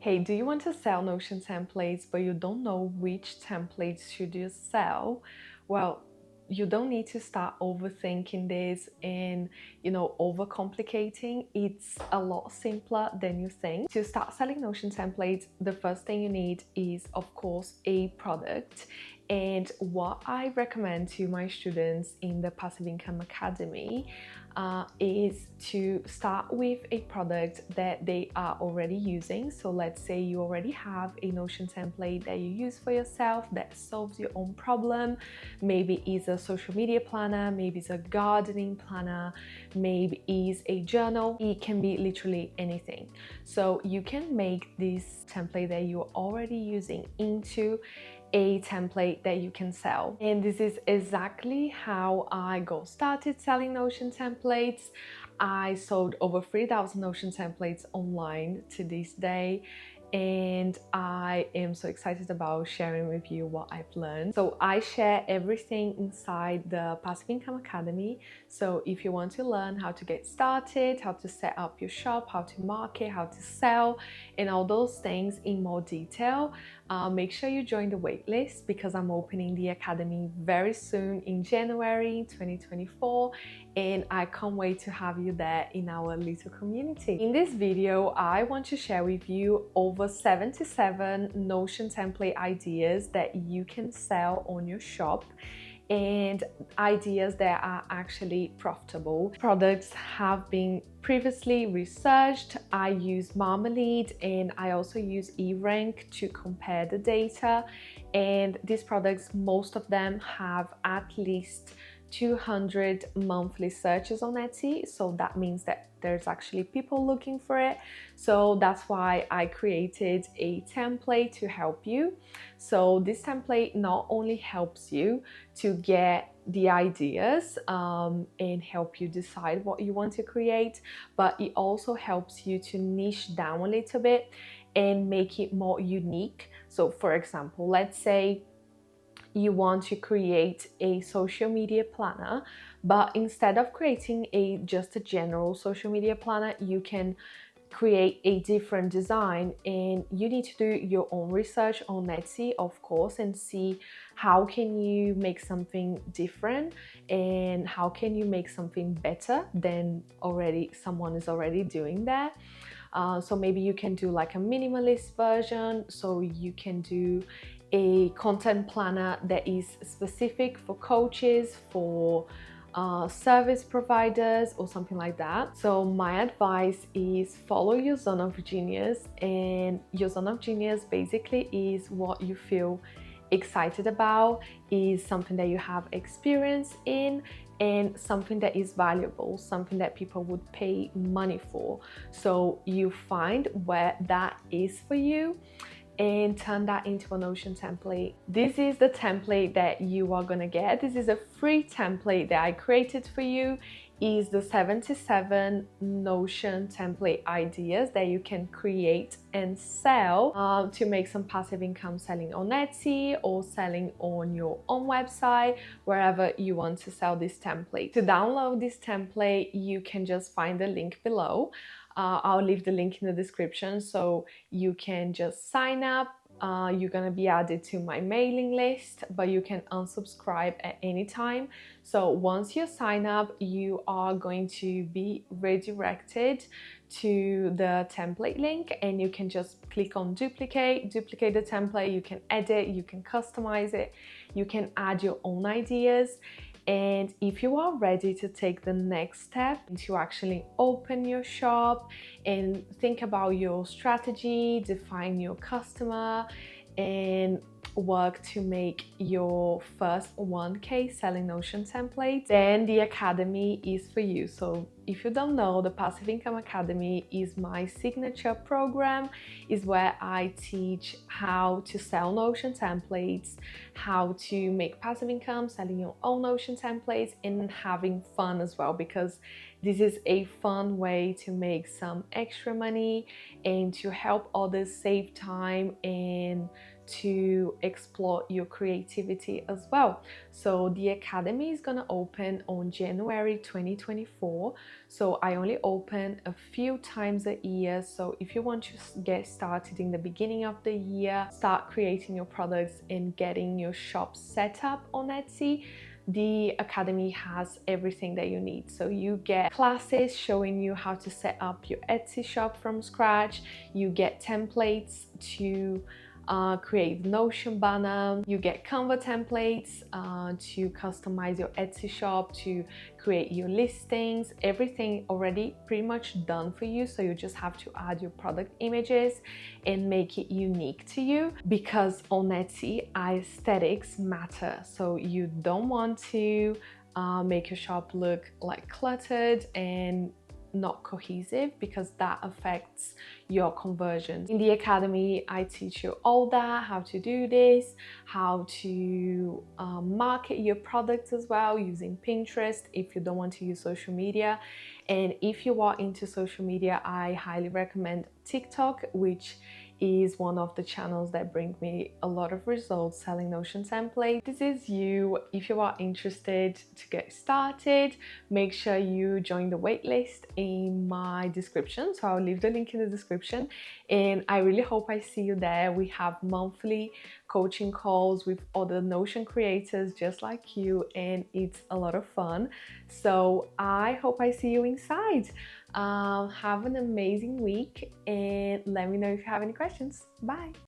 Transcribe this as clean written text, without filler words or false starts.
Hey, do you want to sell Notion templates, but you don't know which templates should you sell? Well, you don't need to start overthinking this and, overcomplicating. It's a lot simpler than you think. To start selling Notion templates, the first thing you need is, of course, a product. And what I recommend to my students in the Passive Income Academy is to start with a product that they are already using. So let's say you already have a Notion template that you use for yourself that solves your own problem. Maybe it's a social media planner, maybe it's a gardening planner, maybe it's a journal. It can be literally anything. So you can make this template that you're already using into a template that you can sell. And this is exactly how I got started selling Notion templates. I sold over 3,000 Notion templates online to this day, and I am so excited about sharing with you what I've learned. So I share everything inside the Passive Income Academy. So if you want to learn how to get started, how to set up your shop, how to market, how to sell, and all those things in more detail, make sure you join the waitlist because I'm opening the academy very soon in January 2024, and I can't wait to have you there in our little community. In this video, I want to share with you over 77 Notion template ideas that you can sell on your shop, and ideas that are actually profitable. Products have been previously researched. I use Marmalead and I also use E Rank to compare the data, and these products, most of them have at least 200 monthly searches on Etsy, so that means that there's actually people looking for it. So that's why I created a template to help you. So this template not only helps you to get the ideas and help you decide what you want to create, but it also helps you to niche down a little bit and make it more unique. So for example, let's say you want to create a social media planner, but instead of creating just a general social media planner, you can create a different design, and you need to do your own research on Etsy, of course, and see how can you make something different and how can you make something better than someone is already doing that. So maybe you can do like a minimalist version, so you can do a content planner that is specific for coaches, for service providers or something like that. So my advice is follow your zone of genius, and your zone of genius basically is what you feel excited about, is something that you have experience in, and something that is valuable, something that people would pay money for. So you find where that is for you and turn that into a Notion template. This is the template that you are gonna get. This is a free template that I created for you. Is the 77 Notion template ideas that you can create and sell to make some passive income selling on Etsy or selling on your own website, wherever you want to sell this template. To download this template, you can just find the link below. I'll leave the link in the description, so you can just sign up. You're gonna be added to my mailing list, but you can unsubscribe at any time. So once you sign up, you are going to be redirected to the template link, and you can just click on duplicate the template. You can edit, you can customize it, you can add your own ideas. And if you are ready to take the next step to actually open your shop and think about your strategy, define your customer, and work to make your first 1K selling Notion template, then the Academy is for you. So if you don't know, the Passive Income Academy is my signature program, is where I teach how to sell Notion templates, how to make passive income selling your own Notion templates, and having fun as well, because this is a fun way to make some extra money and to help others save time and to explore your creativity as well. So the academy is gonna open on January 2024. So I only open a few times a year. So if you want to get started in the beginning of the year, start creating your products and getting your shop set up on Etsy, the academy has everything that you need. So you get classes showing you how to set up your Etsy shop from scratch. You get templates to create Notion banner. You get Canva templates to customize your Etsy shop, to create your listings. Everything already pretty much done for you. So you just have to add your product images and make it unique to you, because on Etsy, aesthetics matter. So you don't want to make your shop look like cluttered and not cohesive, because that affects your conversion. In the academy, I teach you all that, how to do this, how to market your products as well using Pinterest if you don't want to use social media. And if you are into social media, I highly recommend TikTok, which is one of the channels that bring me a lot of results selling Notion templates. This is you. If you are interested to get started, make sure you join the waitlist in my description. So I'll leave the link in the description, and I really hope I see you there. We have monthly coaching calls with other Notion creators just like you, and it's a lot of fun. So I hope I see you inside. Have an amazing week, and let me know if you have any questions. Bye.